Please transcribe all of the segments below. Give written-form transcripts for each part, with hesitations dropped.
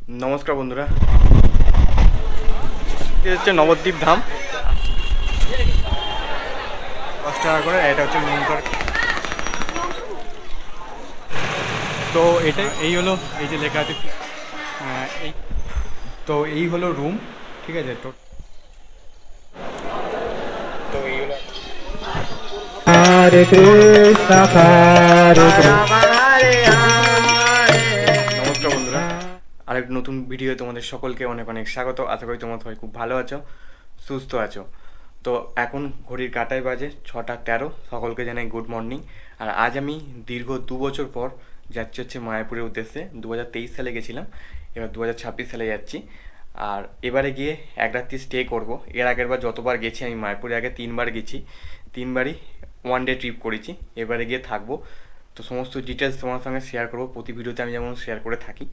নমস্কার বন্ধুরা, এটা হচ্ছে নবদ্বীপ ধাম। 10 টাকা করে, এটা হচ্ছে নৌকার। তো এটা এই হলো, এই যে লেখা আছে এই, তো এই হলো রুম, ঠিক আছে। তো তো এই হলো। হরে কৃষ্ণ হরে নমস্কার বন্ধুরা, আরেক নতুন ভিডিও তোমাদের সকলকে অনেক অনেক স্বাগত। আশা করি তোমরা সবাই খুব ভালো আছো, সুস্থ আছো। তো এখন ঘড়ির কাঁটায় বাজে 6:13। সকলকে জানাই গুড মর্নিং। আর আজ আমি দীর্ঘ 2 বছর পর যাচ্ছি হচ্ছে মায়াপুরের উদ্দেশ্যে। 2023 সালে গেছিলাম, এবার 2026 সালে যাচ্ছি। আর এবারে গিয়ে এক রাত্রি স্টে করব। এর আগের বার যতবার গেছি আমি মায়াপুরে, আগে 3বার গেছি, 3বারই ওয়ান ডে ট্রিপ করেছি। এবারে গিয়ে থাকবো। তো সমস্ত ডিটেলস তোমার সঙ্গে শেয়ার করবো, প্রতি ভিডিওতে আমি যেমন শেয়ার করে থাকি।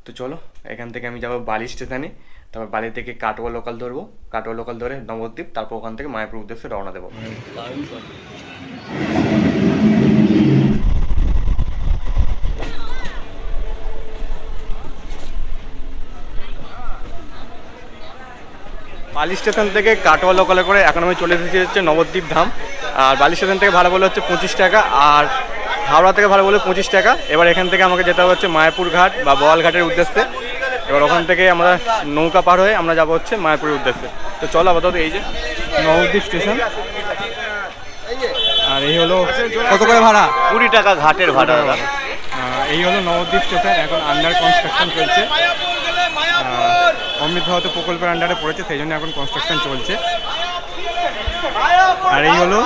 তো চলো, এখান থেকে আমি যাবো বালি স্টেশনে, তারপর বালি থেকে কাটোয়া লোকাল ধরবো, কাটোয়া লোকাল ধরে নবদ্বীপ, তারপর ওখান থেকে মায়াপুর উদ্দেশ্যে রওনা দেবো। বালি স্টেশন থেকে কাটোয়া লোকালে করে এখন আমি চলে এসেছি হচ্ছে নবদ্বীপ ধাম। আর বালি স্টেশন থেকে ভাড়া বলে হচ্ছে 25 টাকা, আর হাওড়া থেকে ভাড়া বলে 25 টাকা। এবার এখান থেকে আমাকে যেতে হবে হচ্ছে মায়াপুর ঘাট বা বোয়াল ঘাটের উদ্দেশ্যে। এবার ওখান থেকে আমরা নৌকা পার হয়ে আমরা যাবো হচ্ছে মায়াপুরের উদ্দেশ্যে। তো চলো আপাতত এই যে নবদ্বীপ স্টেশন। আর এই হলো, কত করে ভাড়া? 20 টাকা ঘাটের ভাড়া। এই হলো নবদ্বীপ স্টেশন, এখন আন্ডার কনস্ট্রাকশন চলছে। অমৃত ভারত প্রকল্পের আন্ডারে পড়েছে, সেই জন্য এখন কনস্ট্রাকশন চলছে। আর এই হলো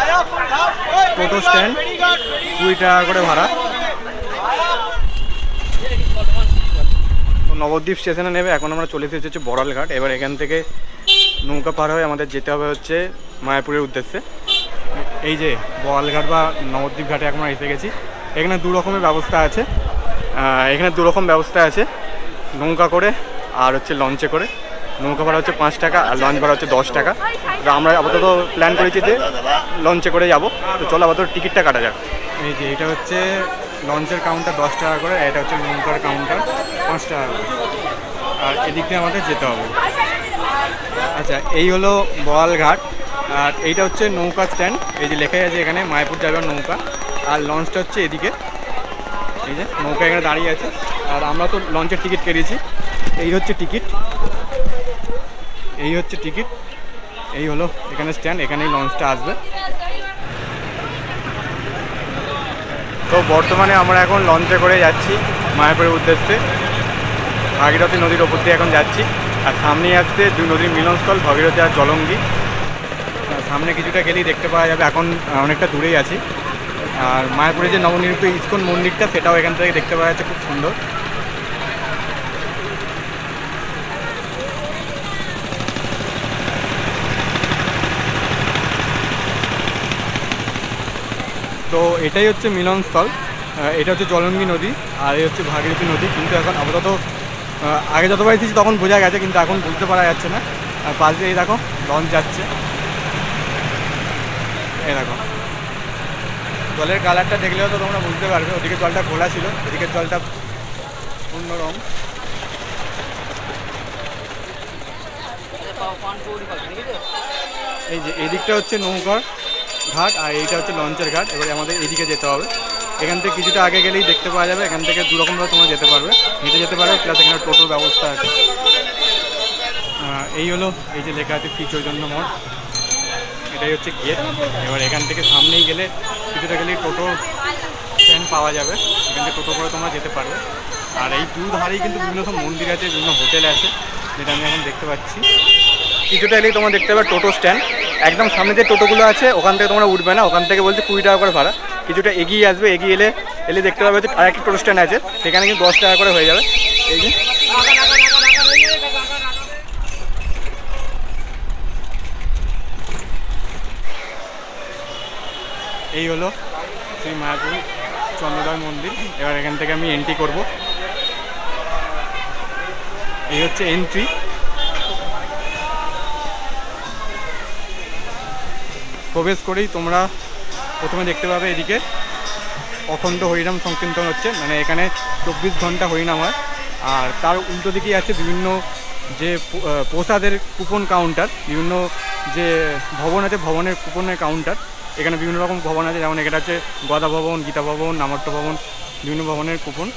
টোটো স্ট্যান্ড, 20 টাকা করে ভাড়া। তো নবদ্বীপ স্টেশনে নেবে, এখন আমরা চলে এসেছি হচ্ছে বড়াল ঘাট। এবার এখান থেকে নৌকা পার হয়ে আমাদের যেতে হবে হচ্ছে মায়াপুরের উদ্দেশ্যে। এই যে বড়াল ঘাট বা নবদ্বীপ ঘাটে এখন আমরা এসে গেছি। এখানে দু রকমের ব্যবস্থা আছে, এখানে দু রকম ব্যবস্থা আছে, নৌকা করে আর হচ্ছে লঞ্চে করে। নৌকা ভাড়া হচ্ছে 5 টাকা আর লঞ্চ ভাড়া হচ্ছে 10 টাকা। তো আমরা আপাতত প্ল্যান করেছি যে লঞ্চে করে যাব। তো চলো আপাতত টিকিটটা কাটা যাক। এই যে এটা হচ্ছে লঞ্চের কাউন্টার 10 টাকা করে, এটা হচ্ছে নৌকার কাউন্টার 5 টাকা করে। আর এদিক দিয়ে আমাদের যেতে হবে। আচ্ছা, এই হলো বোয়াল ঘাট। আর এইটা হচ্ছে নৌকা স্ট্যান্ড, এই যে লেখাই আছে এখানে মায়াপুর যাবার নৌকা। আর লঞ্চটা হচ্ছে এদিকে, এই যে নৌকা এখানে দাঁড়িয়ে আছে। আর আমরা তো লঞ্চের টিকিট কেটেছি, এই হচ্ছে টিকিট, এই হচ্ছে টিকিট। এই হলো এখানে স্ট্যান্ড, এখানেই লঞ্চটা আসবে। তো বর্তমানে আমরা এখন লঞ্চে করে যাচ্ছি মায়াপুরের উদ্দেশ্যে। ভাগীরথী নদীর ওপর দিয়ে এখন যাচ্ছি। আর সামনেই আসছে দুই নদীর মিলনস্থল, ভাগীরথী আর জলঙ্গি। সামনে কিছুটা গেলেই দেখতে পাওয়া যাবে, এখন অনেকটা দূরেই আছি। আর মায়াপুরে যে নবনির্মিত ইস্কন মন্দিরটা, সেটাও এখান থেকে দেখতে পাওয়া যাচ্ছে, খুব সুন্দর। তো এটাই হচ্ছে মিলনস্থল, এটা হচ্ছে জলঙ্গি নদী আর এই হচ্ছে ভাগীরথী নদী। কিন্তু এখন আপাতত আগে যতবার এসেছি তখন বোঝা গেছে, কিন্তু এখন বুঝতে পারা যাচ্ছে না। আর পাশ দিয়ে এই দেখো লঞ্চ যাচ্ছে, এই দেখো। জলের কালারটা দেখলেও তো তোমরা বুঝতে পারবে, ওদিকে জলটা খোলা ছিল, এদিকে জলটা অন্য রঙ। এই যে এই দিকটা হচ্ছে নৌকার ঘাট আর এইটা হচ্ছে লঞ্চের ঘাট। এবারে আমাদের এইদিকে যেতে হবে। এখান থেকে কিছুটা আগে গেলেই দেখতে পাওয়া যাবে, এখান থেকে দু রকমভাবে তোমরা যেতে পারবে, হেঁটে যেতে পারবে, প্লাস এখানে টোটোর ব্যবস্থা আছে। এই হলো, এই যে লেখা আছে শ্রী চৈতন্য মঠ, এটাই হচ্ছে গেট। এবার এখান থেকে সামনেই গেলে কিছুটা গেলেই টোটো স্ট্যান্ড পাওয়া যাবে, এখান থেকে টোটো করে তোমরা যেতে পারবে। আর এই দু ধারেই কিন্তু বিভিন্ন সব মন্দির আছে, বিভিন্ন হোটেল আছে, যেটা আমি এখন দেখতে পাচ্ছি। কিছুটা এলেই তোমরা দেখতে পাবে টোটো স্ট্যান্ড। একদম সামনে যে টোটোগুলো আছে ওখান থেকে তোমরা উঠবে না, ওখান থেকে বলছে 20 টাকা করে ভাড়া। কিছুটা এগিয়ে আসবে, এগিয়ে এলে দেখতে পাবে যে আরেকটি টোটো স্ট্যান্ড আছে, সেখানে কিন্তু 10 টাকা করে হয়ে যাবে। এই যে এই হলো শ্রী মায়াপুর চন্দ্রদয় মন্দির। এবার এখান থেকে আমি এন্ট্রি করব। এই হচ্ছে এন্ট্রি। প্রবেশ করেই তোমরা প্রথমে দেখতে পাবে এদিকে অখণ্ড হরিনাম সংকীর্তন হচ্ছে, মানে এখানে 24 ঘন্টা হরিনাম হয়। আর তার উল্টো দিকেই আছে বিভিন্ন যে প্রসাদের কুপন কাউন্টার, বিভিন্ন যে ভবন আছে ভবনের কুপনের কাউন্টার। এখানে বিভিন্ন রকম ভবন আছে, যেমন এখানে আছে গদা ভবন, গীতা ভবন, নামট্য ভবন, বিভিন্ন ভবনের কুপন।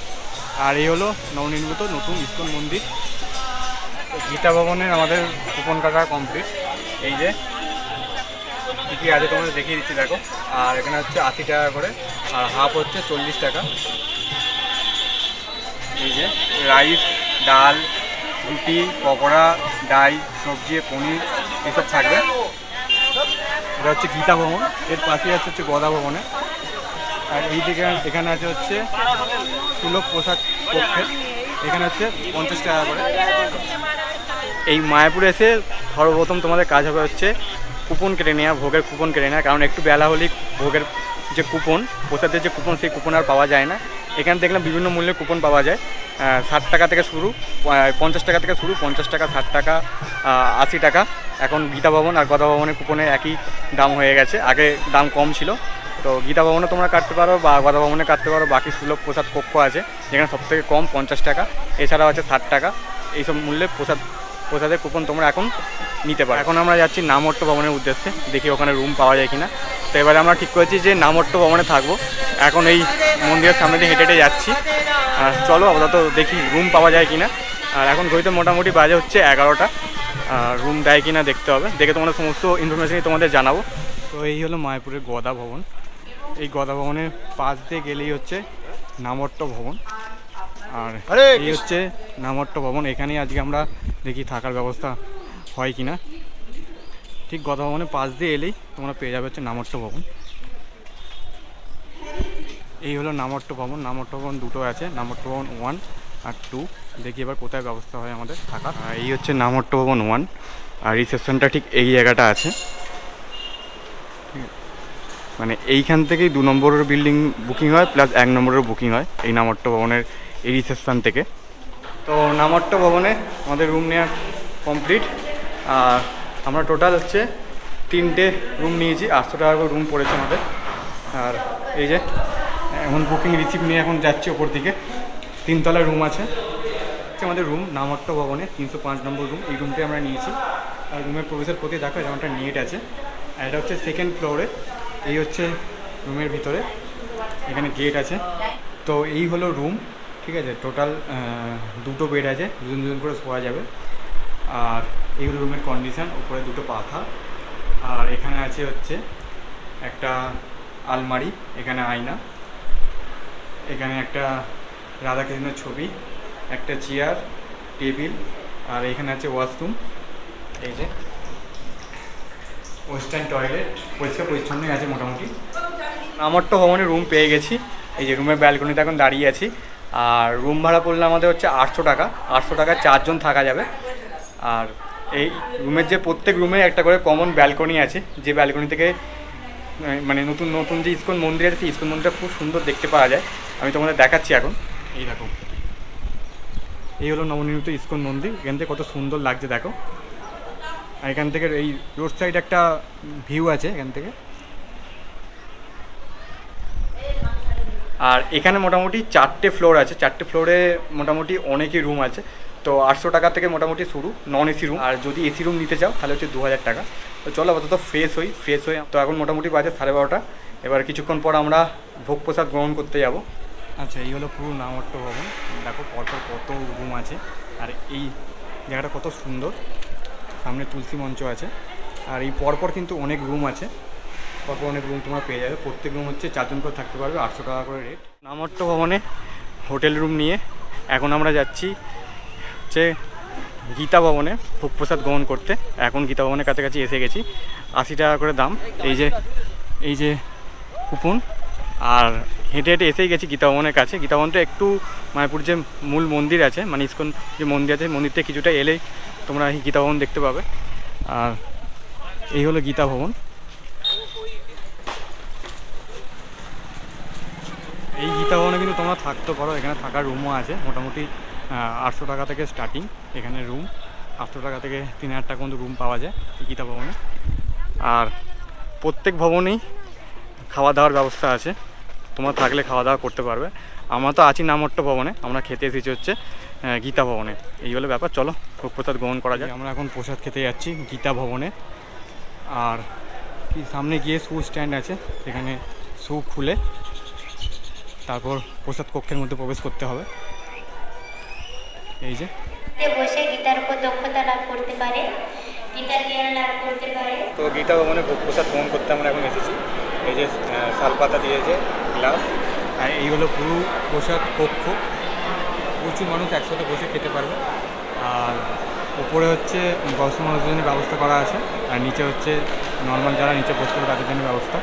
আর এই হলো নবনির্মিত নতুন ইস্কন মন্দির। গীতা ভবনের আমাদের কুপন কাটা কমপ্লিট। এই যে কী কী আছে তোমাদের দেখিয়ে দিচ্ছি দেখো। আর এখানে হচ্ছে 80 টাকা করে, আর হাফ হচ্ছে 40 টাকা। এই যে রাইস, ডাল, রুটি, পকোড়া, ডাই, সবজি, পনির এসব থাকবে। এটা হচ্ছে গীতা ভবন, এর পাশেই আছে হচ্ছে গদা ভবনে। আর এই দিকে এখানে আছে হচ্ছে সুলভ পোশাক কক্ষে, এখানে হচ্ছে 50 টাকা করে। এই মায়াপুরে এসে সর্বপ্রথম তোমাদের কাজ হবে হচ্ছে কুপন কেটে নেওয়া, ভোগের কুপন কেটে নেওয়া। কারণ একটু বেলা হলেই ভোগের যে কুপন, প্রসাদের যে কুপন, সেই কুপন আর পাওয়া যায় না। এখানে দেখলাম বিভিন্ন মূল্যের কুপন পাওয়া যায়। 60 টাকা থেকে শুরু, 50 টাকা থেকে শুরু, 50 টাকা, 60 টাকা, 80 টাকা। এখন গীতা ভবন আর গদা ভবনের কুপনে একই দাম হয়ে গেছে, আগে দাম কম ছিল। তো গীতা ভবনে তোমরা কাটতে পারো বা গদা ভবনে কাটতে পারো। বাকি সুলভ প্রসাদ কক্ষ আছে যেখানে সবথেকে কম 50 টাকা, এছাড়াও আছে 60 টাকা। এইসব মূল্যে প্রসাদের কুপন তোমরা এখন নিতে পারো। এখন আমরা যাচ্ছি নামট্য ভবনের উদ্দেশ্যে, দেখি ওখানে রুম পাওয়া যায় কিনা। তো এবারে আমরা ঠিক করেছি যে নামট্য ভবনে থাকবো। এখন এই মন্দিরের সামনে দিয়ে হেঁটে হেঁটে যাচ্ছি। আর চলো আপাতত দেখি রুম পাওয়া যায় কিনা। আর এখন ঘড়িতে মোটামুটি বাজে হচ্ছে 11টা। রুম দেয় কিনা দেখতে হবে, দেখে তোমাদের সমস্ত ইনফরমেশনই তোমাদের জানাবো। তো এই হলো মায়াপুরের গদা ভবন। এই গদা ভবনের পাশ দিয়ে গেলেই হচ্ছে নামট্য ভবন। আর এই হচ্ছে নামট্য ভবন। এখানেই আজকে আমরা দেখি থাকার ব্যবস্থা হয় কিনা। ঠিক গদা ভবনের পাশ দিয়ে এলেই তোমরা পেয়ে যাবে হচ্ছে নামট্য ভবন। এই হলো নামট্য ভবন। নামট্য ভবন দুটো আছে, নামট্য ভবন 1 আর 2। দেখি এবার কোথায় ব্যবস্থা হয় আমাদের থাকা। এই হচ্ছে নামট্য ভবন 1, আর রিসেপশনটা ঠিক এই জায়গাটা আছে। মানে এইখান থেকেই 2 নম্বরের বিল্ডিং বুকিং হয়, প্লাস 1 নম্বরের বুকিং হয় এই নামট্য ভবনের এই রিসেপশন থেকে। তো নামট্য ভবনে আমাদের রুম নেওয়া কমপ্লিট। আর আমরা টোটাল হচ্ছে 3টে রুম নিয়েছি, 800 টাকা করে রুম পড়েছে আমাদের। আর এই যে এখন বুকিং রিসিভ নিয়ে এখন যাচ্ছি ওপর দিকে। 3 তলার রুম আছে আমাদের রুম নামট্য ভবনে, 305 নম্বর রুম। এই রুমটাই আমরা নিয়েছি। আর রুমের প্রবেশের প্রতি দেখো যেমন একটা নেট আছে। আর এটা হচ্ছে 2nd ফ্লোরে। এই হচ্ছে রুমের ভিতরে, এখানে গেট আছে। তো এই হলো রুম, ঠিক আছে। টোটাল 2টো বেড আছে, দুজন করে শোয়া যাবে। আর এই হলো রুমের কন্ডিশান, উপরে 2টো পাখা। আর এখানে আছে হচ্ছে একটা আলমারি, এখানে আয়না, এখানে একটা রাধাকৃষ্ণের ছবি, একটা চেয়ার, টেবিল। আর এখানে আছে ওয়াশরুম। এই যে ওয়েস্টার্ন টয়লেট, পরিষ্কার পরিচ্ছন্নই আছে মোটামুটি। নামট্য ভবনে রুম পেয়ে গেছি। এই যে রুমের ব্যালকনিতে এখন দাঁড়িয়ে আছি। আর রুম ভাড়া পড়লে আমাদের হচ্ছে 800 টাকা। 800 টাকায় 4 জন থাকা যাবে। আর এই রুমের যে প্রত্যেক রুমে একটা করে কমন ব্যালকনি আছে, যে ব্যালকনি থেকে মানে নতুন নতুন যে ইস্কন মন্দির আছে সেই ইস্কন মন্দিরটা খুব সুন্দর দেখতে পাওয়া যায়। আমি তোমাদের দেখাচ্ছি এখন। এই দেখো, এই হলো নবনির্মিত ইস্কন মন্দির। এখান থেকে কত সুন্দর লাগছে দেখো। আর এখান থেকে এই রোড সাইড একটা ভিউ আছে এখান থেকে। আর এখানে মোটামুটি 4টে ফ্লোর আছে, 4টে ফ্লোরে মোটামুটি অনেকই রুম আছে। তো 800 টাকা থেকে মোটামুটি শুরু নন এসি রুম। আর যদি এসি রুম নিতে চাও তাহলে হচ্ছে 2000 টাকা। তো চলো আপাতত ফ্রেশ হই। তো এখন মোটামুটি বাজে 12:30। এবার কিছুক্ষণ পর আমরা ভোগ প্রসাদ গ্রহণ করতে যাব। আচ্ছা, এই হলো পুরো নামট্য ভবন। দেখো পরপর কত রুম আছে। আর এই জায়গাটা কত সুন্দর, সামনে তুলসী মঞ্চ আছে। আর এই পরপর কিন্তু অনেক রুম আছে, পরপর অনেক রুম তোমরা পেয়ে যাবে। প্রত্যেক রুম হচ্ছে 4 জন করে থাকতে পারবে, 800 টাকা করে রেট। নামট্য ভবনে হোটেল রুম নিয়ে এখন আমরা যাচ্ছি হচ্ছে গীতা ভবনে ভোগ প্রসাদ গ্রহণ করতে। এখন গীতা ভবনের কাছাকাছি এসে গেছি। 80 টাকা করে দাম। এই যে কুপন। আর হেঁটে হেঁটে এসেই গেছি গীতা ভবনের কাছে। গীতা ভবনটা একটু মায়াপুর যে মূল মন্দির আছে, মানে ইস্কন যে মন্দির আছে, মন্দির থেকে কিছুটা এলেই তোমরা এই গীতা ভবন দেখতে পাবে। আর এই হলো গীতা ভবন। এই গীতা ভবনে কিন্তু তোমরা থাকতে পারো, এখানে থাকার রুমও আছে। মোটামুটি 800 টাকা থেকে স্টার্টিং এখানে রুম। 800 টাকা থেকে 3000 টাকা পর্যন্ত রুম পাওয়া যায় এই গীতা ভবনে। আর প্রত্যেক ভবনেই খাওয়া দাওয়ার ব্যবস্থা আছে, তোমরা থাকলে খাওয়া দাওয়া করতে পারবে। আমরা তো আছি নামট্য ভবনে, আমরা খেতে এসেছি হচ্ছে গীতা ভবনে। এই হলো ব্যাপার, চলো ভোগ প্রসাদ গ্রহণ করা যায়। আমরা এখন প্রসাদ খেতে যাচ্ছি গীতা ভবনে। আর কি সামনে গিয়ে শু স্ট্যান্ড আছে, সেখানে শু খুলে তারপর প্রসাদ কক্ষের মধ্যে প্রবেশ করতে হবে। এই যে বসে গীতার উপর দক্ষতা লাভ করতে পারে, গীতার জ্ঞান লাভ করতে পারে। তো গীতা ভবনে ভোগ প্রসাদ গ্রহণ করতে আমরা এখন এসেছি। এই যে শালপাতা দিয়েছে, গ্লাস, আর এই হলো পুরো প্রসাদ কক্ষ। প্রচুর মানুষ একসাথে বসে খেতে পারবে। আর উপরে হচ্ছে দর্শন মানুষের জন্য ব্যবস্থা করা আছে, আর নিচে হচ্ছে নর্মাল যারা নিচে বসতে হবে তাদের জন্য ব্যবস্থা।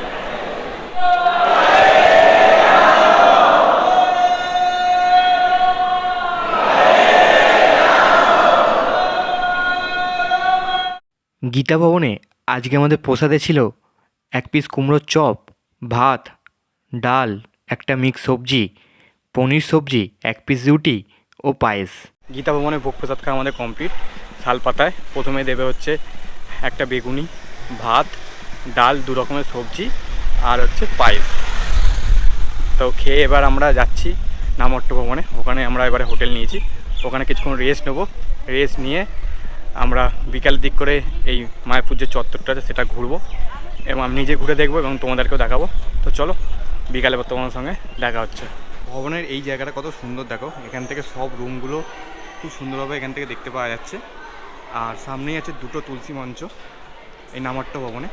গীতা ভবনে আজকে আমাদের প্রসাদে ছিল 1 পিস কুমড়োর চপ, ভাত, ডাল, একটা মিক্স সবজি, পনির সবজি, 1 পিস রুটি ও পায়েস। গীতা ভবনে ভোগ প্রসাদ খাওয়া আমাদের কমপ্লিট। শালপাতায় প্রথমে দেবে হচ্ছে একটা বেগুনি, ভাত, ডাল, 2 রকমের সবজি আর হচ্ছে পায়েস। তো খেয়ে এবার আমরা যাচ্ছি নামট্ট ভবনে। ওখানে আমরা এবারে হোটেল নিয়েছি, ওখানে কিছুক্ষণ রেস্ট নেবো। রেস্ট নিয়ে আমরা বিকালের দিক করে এই মায়াপুর যে চত্বরটা আছে সেটা ঘুরবো, এবং আমি নিজে ঘুরে দেখবো এবং তোমাদেরকেও দেখাবো। তো চলো বিকালে তোমাদের সঙ্গে দেখা হচ্ছে। ভবনের এই জায়গাটা কত সুন্দর দেখো, এখান থেকে সব রুমগুলো খুব সুন্দরভাবে এখান থেকে দেখতে পাওয়া যাচ্ছে। আর সামনেই আছে 2টো তুলসী মঞ্চ এই নামট্ট ভবনে।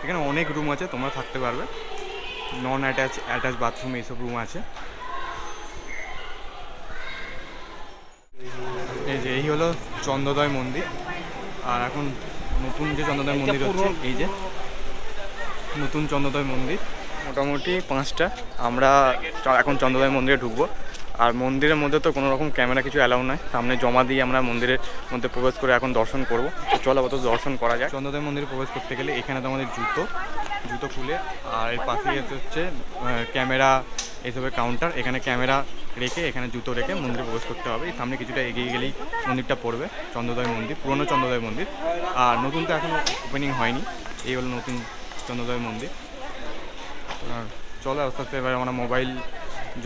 এখানে অনেক রুম আছে, তোমরা থাকতে পারবে। নন অ্যাটাচ বাথরুম এইসব রুম আছে। এই যে এই হলো চন্দ্রোদয় মন্দির। আর এখন নতুন যে চন্দ্রোদয় মন্দির হচ্ছে, এই যে নতুন চন্দ্রোদয় মন্দির। মোটামুটি 5টা। আমরা এখন চন্দ্রোদয় মন্দিরে ঢুকবো। আর মন্দিরের মধ্যে তো কোনো রকম ক্যামেরা কিছু অ্যালাউ নয়, সামনে জমা দিয়ে আমরা মন্দিরের মধ্যে প্রবেশ করে এখন দর্শন করব। তো চলো অত দর্শন করা যায়। চন্দ্রোদয় মন্দিরে প্রবেশ করতে গেলে এখানে তো আমাদের জুতো খুলে, আর এর পাশেই হচ্ছে ক্যামেরা এইসবের কাউন্টার। এখানে ক্যামেরা রেখে, এখানে জুতো রেখে মন্দিরে প্রবেশ করতে হবে। এই সামনে কিছুটা এগিয়ে গেলেই মন্দিরটা পড়বে, চন্দ্রোদয় মন্দির, পুরনো চন্দ্রোদয় মন্দির। আর নতুন তো এখনও ওপেনিং হয়নি। এই হলো নতুন চন্দ্রোদয় মন্দির। আর চলো আস্তে আস্তে এবার আমরা মোবাইল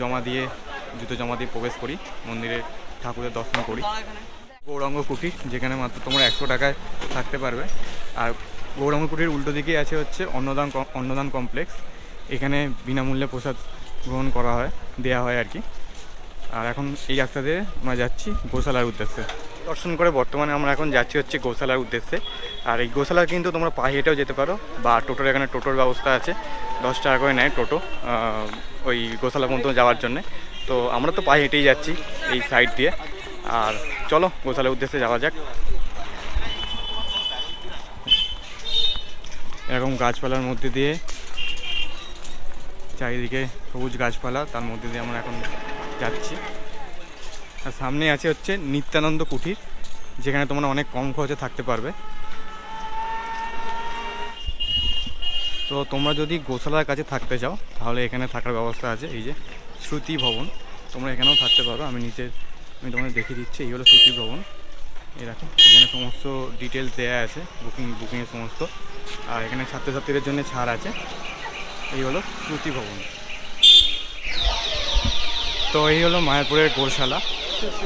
জমা দিয়ে, জুতো জমা দিয়ে প্রবেশ করি মন্দিরে, ঠাকুরের দর্শন করি। গৌরাঙ্গ কুটির, যেখানে মাত্র তোমরা 100 টাকায় থাকতে পারবে। আর গৌরাঙ্গ কুটির উল্টো দিকেই আছে হচ্ছে অন্নদান কমপ্লেক্স। এখানে বিনামূল্যে প্রসাদ গ্রহণ করা হয়, দেওয়া হয় আর কি। আর এখন এই রাস্তা দিয়ে আমরা যাচ্ছি গোশালার উদ্দেশ্যে। দর্শন করে বর্তমানে আমরা এখন যাচ্ছি হচ্ছে গোশালার উদ্দেশ্যে। আর এই গোশালা কিন্তু তোমরা পায়ে হেঁটেও যেতে পারো, বা টোটোর, এখানে টোটোর ব্যবস্থা আছে। 10 টাকা করে নেয় টোটো ওই গোশালা পর্যন্ত যাওয়ার জন্যে। তো আমরা তো পায়ে হেঁটেই যাচ্ছি এই সাইড দিয়ে। আর চলো গোশালার উদ্দেশ্যে যাওয়া যাক। এরকম গাছপালার মধ্যে দিয়ে, চারিদিকে সবুজ গাছপালা, তার মধ্যে দিয়ে আমরা এখন যাচ্ছি। আর সামনে আছে হচ্ছে নিত্যানন্দ কুটির, যেখানে তোমরা অনেক কম খরচে থাকতে পারবে। তো তোমরা যদি গোশালার কাছে থাকতে চাও তাহলে এখানে থাকার ব্যবস্থা আছে। এই যে শ্রুতি ভবন, তোমরা এখানেও থাকতে পারো। আমি আমি তোমাদের দেখিয়ে দিচ্ছি। এই হলো শ্রুতি ভবন। এই দেখো, এখানে সমস্ত ডিটেলস দেওয়া আছে, বুকিংয়ের সমস্ত। আর এখানে ছাত্রছাত্রীদের জন্য ছাড় আছে। এই হলো শ্রুতি ভবন। তো এই হলো মায়াপুরের গোশালা।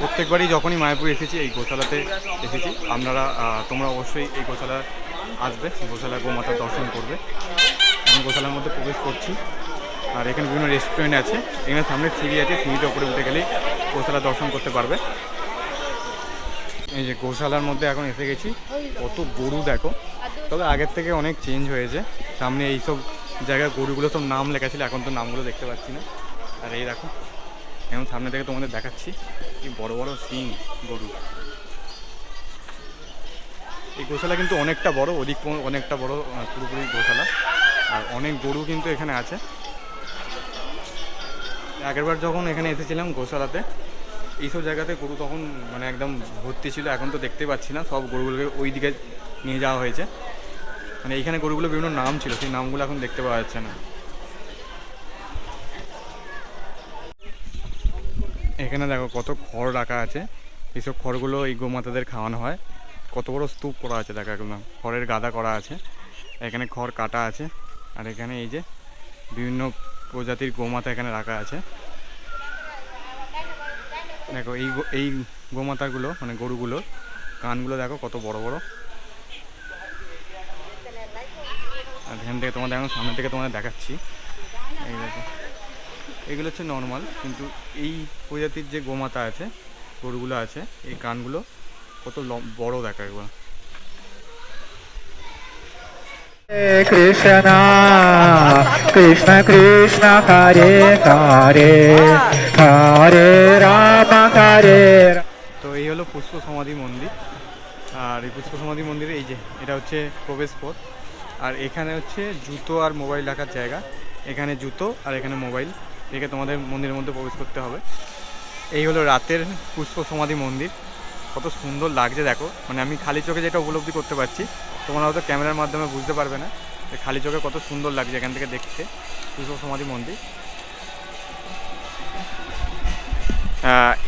প্রত্যেকবারই যখনই মায়াপুর এসেছি এই গোশালাতে এসেছি। তোমরা অবশ্যই এই গোশালা আসবে, গোশালা গোমাতার দর্শন করবে। এখন গোশালার মধ্যে প্রবেশ করছি। আর এখানে বিভিন্ন রেস্টুরেন্ট আছে, এখানে সামনে সিঁড়ি আছে, সিঁড়িতে উপরে উঠে গেলেই গোশালা দর্শন করতে পারবে। এই যে গোশালার মধ্যে এখন এসে গেছি। কত গরু দেখো, তবে আগের থেকে অনেক চেঞ্জ হয়েছে। সামনে এইসব জায়গায় গরুগুলো সব নাম লেখা ছিল, এখন তো নামগুলো দেখতে পাচ্ছি না। আর এই দেখো, এখন সামনে থেকে তোমাদের দেখাচ্ছি কি বড় বড় সিং গরু। এই গোশালা কিন্তু অনেকটা বড়, অনেকটা বড় পুরোপুরি গোশালা। আর অনেক গরু কিন্তু এখানে আছে। আগেরবার যখন এখানে এসেছিলাম গোশালাতে, এইসব জায়গাতে গরু তখন মানে একদম ভর্তি ছিল। এখন তো দেখতে পাচ্ছি না, সব গরুগুলোকে ওই দিকে নিয়ে যাওয়া হয়েছে। মানে এইখানে গরুগুলো বিভিন্ন নাম ছিল, সেই নামগুলো এখন দেখতে পাওয়া যাচ্ছে না। এখানে দেখো কত খড় রাখা আছে। এইসব খড়গুলো এই গোমাতাদের খাওয়ানো হয়। কত বড় স্তূপ করা আছে দেখো, একদম খড়ের গাদা করা আছে। এখানে খড় কাটা আছে। আর এখানে এই যে বিভিন্ন প্রজাতির গোমাতা এখানে রাখা আছে। দেখো এই গোমাতাগুলো মানে গরুগুলো কানগুলো দেখো কত বড় বড়। আর এখান থেকে তোমাদের এখন সামনে থেকে তোমাদের দেখাচ্ছি। এই দেখো এগুলো হচ্ছে নর্মাল, কিন্তু এই প্রজাতির যে গোমাতা আছে গরুগুলো আছে এই কানগুলো কত বড় দেখা একবার। Krishna Krishna Krishna Hare Hare Hare Rama Hare তো এই হলো পুষ্প সমাধি মন্দির। আর এই পুষ্প সমাধি মন্দিরে এই যে এটা হচ্ছে প্রবেশ পথ। আর এখানে হচ্ছে জুতো আর মোবাইল রাখার জায়গা। এখানে জুতো আর এখানে মোবাইল রেখে তোমাদের মন্দিরের মধ্যে প্রবেশ করতে হবে। এই হলো রাতের পুষ্প সমাধি মন্দির, কত সুন্দর লাগছে দেখো। মানে আমি খালি চোখে যেটা উপলব্ধি করতে পারছি, তোমরা হয়তো ক্যামেরার মাধ্যমে বুঝতে পারবে না। খালি চোখে কত সুন্দর লাগছে এখান থেকে দেখতে পুষ্প সমাধি মন্দির।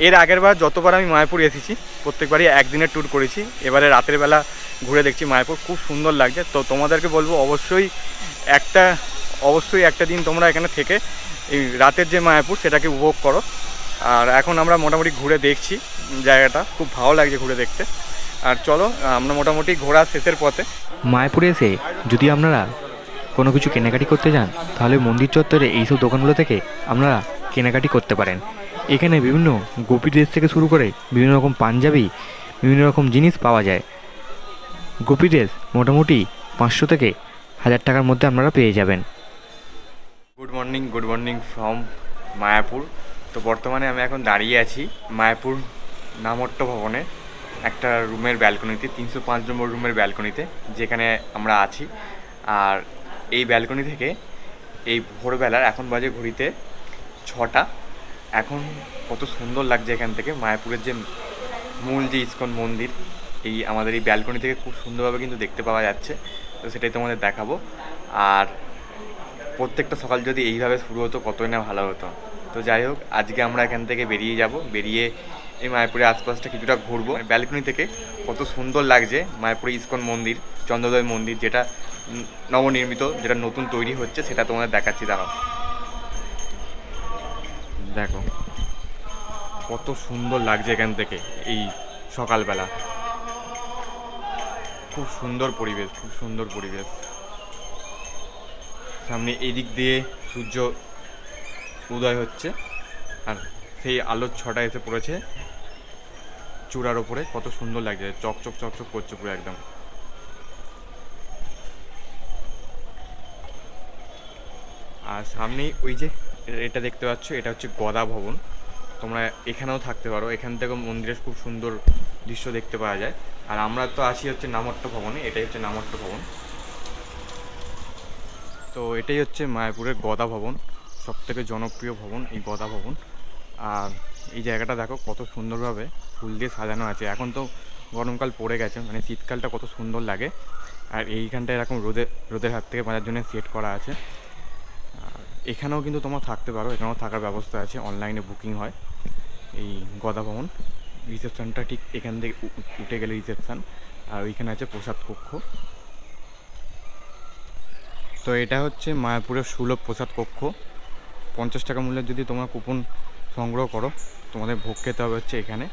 এর আগের বার যতবার আমি মায়াপুর এসেছি প্রত্যেকবারই একদিনের ট্যুর করেছি। এবারে রাতের বেলা ঘুরে দেখছি মায়াপুর, খুব সুন্দর লাগছে। তো তোমাদেরকে বলবো অবশ্যই একটা দিন তোমরা এখানে থেকে এই রাতের যে মায়াপুর সেটাকে উপভোগ করো। আর এখন আমরা মোটামুটি ঘুরে দেখছি জায়গাটা, খুব ভালো লাগছে ঘুরে দেখতে। আর চলো আমরা মোটামুটি ঘোরা শেষের পথে। মায়াপুরে এসে যদি আপনারা কোনো কিছু কেনাকাটি করতে যান তাহলে মন্দির চত্বরে এইসব দোকানগুলো থেকে আপনারা কেনাকাটি করতে পারেন। এখানে বিভিন্ন গোপী ড্রেস থেকে শুরু করে বিভিন্ন রকম পাঞ্জাবি, বিভিন্ন রকম জিনিস পাওয়া যায়। গোপী ড্রেস মোটামুটি 500 থেকে 1000 টাকার মধ্যে আপনারা পেয়ে যাবেন। Good morning from Mayapur. তো বর্তমানে আমি এখন দাঁড়িয়ে আছি মায়াপুর নামট্ট ভবনে একটা রুমের ব্যালকনিতে, 305 নম্বর রুমের ব্যালকনিতে যেখানে আমরা আছি। আর এই ব্যালকনি থেকে এই ভোরবেলার এখন বাজে ঘড়িতে 6টা। এখন কত সুন্দর লাগছে এখান থেকে মায়াপুরের যে মূল যে ইস্কন মন্দির এই আমাদের এই ব্যালকনি থেকে খুব সুন্দরভাবে কিন্তু দেখতে পাওয়া যাচ্ছে। তো সেটাই তোমাদের দেখাবো। আর প্রত্যেকটা সকাল যদি এইভাবে শুরু হতো কতই না ভালো হতো। তো যাই হোক, আজকে আমরা এখান থেকে বেরিয়ে এই মায়াপুরের আশপাশটা কিছুটা ঘুরবো। ব্যালকনি থেকে কত সুন্দর লাগছে মায়াপুরে ইস্কন মন্দির, চন্দ্রোদয় মন্দির, যেটা নবনির্মিত, যেটা নতুন তৈরি হচ্ছে, সেটা তোমাদের দেখাচ্ছি। দাঁড়াও, দেখো কত সুন্দর লাগছে এখান থেকে এই সকালবেলা। খুব সুন্দর পরিবেশ। সামনে এই দিক দিয়ে সূর্য উদয় হচ্ছে আর সেই আলোর ছটা এসে পড়েছে চূড়ার ওপরে, কত সুন্দর লাগছে, চকচক করছে পুরো একদম। আর সামনেই ওই যে এটা দেখতে পাচ্ছ, এটা হচ্ছে গদা ভবন। তোমরা এখানেও থাকতে পারো, এখান থেকেও মন্দিরের খুব সুন্দর দৃশ্য দেখতে পাওয়া যায়। আর আমরা তো আসি হচ্ছে নামট্ট ভবনে, এটাই হচ্ছে নামট্ট ভবন। তো এটাই হচ্ছে মায়াপুরের গদা ভবন, সবথেকে জনপ্রিয় ভবন এই গদা ভবন। আর এই জায়গাটা দেখো কত সুন্দরভাবে ফুল দিয়ে সাজানো আছে। এখন তো গরমকাল পড়ে গেছে, মানে শীতকালটা কত সুন্দর লাগে। আর এইখানটা এরকম রোদের হাত থেকে বাঁচার জন্য সেট করা আছে। আর এখানেও কিন্তু তোমরা থাকতে পারো, এখানেও থাকার ব্যবস্থা আছে, অনলাইনে বুকিং হয়। এই গদা ভবন রিসেপশানটা ঠিক এখান থেকে উঠে গেলে রিসেপশান, আর ওইখানে আছে প্রসাদ কক্ষ। তো এটা হচ্ছে মায়াপুরের সুলভ প্রসাদ কক্ষ। 50 টাকা মূল্যের যদি তোমরা কুপন সংগ্রহ করো তোমাদের ভোগ খেতে হবে হচ্ছে এখানে।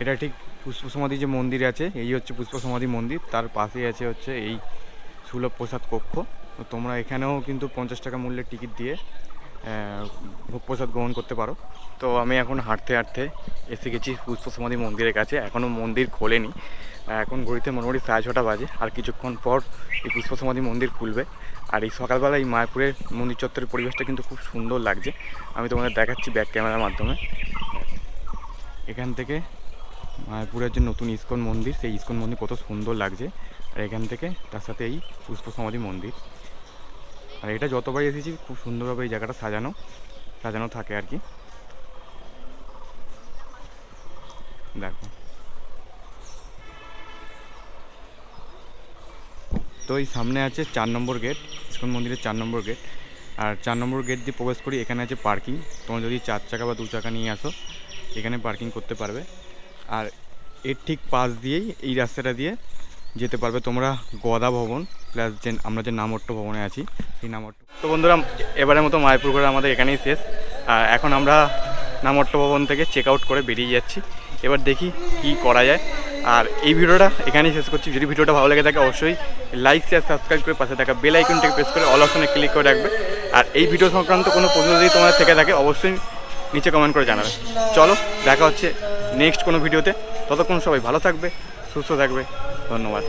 এটা ঠিক পুষ্প সমাধি যে মন্দির আছে, এই হচ্ছে পুষ্প সমাধি মন্দির, তার পাশেই আছে হচ্ছে এই সুলভ প্রসাদ কক্ষ। তো তোমরা এখানেও কিন্তু 50 টাকা মূল্যের টিকিট দিয়ে ভোগ প্রসাদ গ্রহণ করতে পারো। তো আমি এখন হাঁটতে এসে গেছি পুষ্প সমাধি মন্দিরের কাছে। এখনও মন্দির খোলেনি, এখন ঘড়িতে মোটামুটি 6:30 বাজে। আর কিছুক্ষণ পর এই পুষ্প সমাধি মন্দির খুলবে। আর এই সকালবেলা এই মায়াপুরের মন্দির চত্বরের পরিবেশটা কিন্তু খুব সুন্দর লাগছে। আমি তোমাদের দেখাচ্ছি ব্যাক ক্যামেরার মাধ্যমে। এখান থেকে মায়াপুরের যে নতুন ইস্কন মন্দির, সেই ইস্কন মন্দির কত সুন্দর লাগছে। আর এখান থেকে তার সাথে এই পুষ্প সমাধি মন্দির। আর এটা যতবার এসেছি খুব সুন্দরভাবে এই জায়গাটা সাজানো থাকে আর কি। দেখো, তো এই সামনে আছে 4 নম্বর গেট, ইস্কন মন্দিরের 4 নম্বর গেট। আর 4 নম্বর গেট দিয়ে প্রবেশ করি, এখানে আছে পার্কিং। তোমরা যদি 4 চাকা বা 2 চাকা নিয়ে আসো এখানে পার্কিং করতে পারবে। আর এর ঠিক পাশ দিয়েই এই রাস্তাটা দিয়ে যেতে পারবে তোমরা গদা ভবন প্লাস যে আমরা যে নামট্ট ভবনে আছি সেই নামট্ট। তো বন্ধুরা, এবারের মতো মায়াপুর ঘোরা আমাদের এখানেই শেষ। এখন আমরা নামট্ট ভবন থেকে চেক আউট করে বেরিয়ে যাচ্ছি। এবার দেখি কি করা যায়। আর এই ভিডিওটা এখানেই শেষ করছি। যদি ভিডিওটা ভালো লেগে থাকে অবশ্যই লাইক শেয়ার সাবস্ক্রাইব করে পাশে থাকা বেল আইকনটাকে প্রেস করে অল অপশনে ক্লিক করে রাখবে। আর এই ভিডিও সংক্রান্ত কোনো প্রশ্ন যদি তোমাদের থেকে থাকে অবশ্যই নিচে কমেন্ট করে জানাবে। চলো দেখা হচ্ছে নেক্সট কোনো ভিডিওতে। ততক্ষণ সবাই ভালো থাকবে, সুস্থ থাকবে। ধন্যবাদ।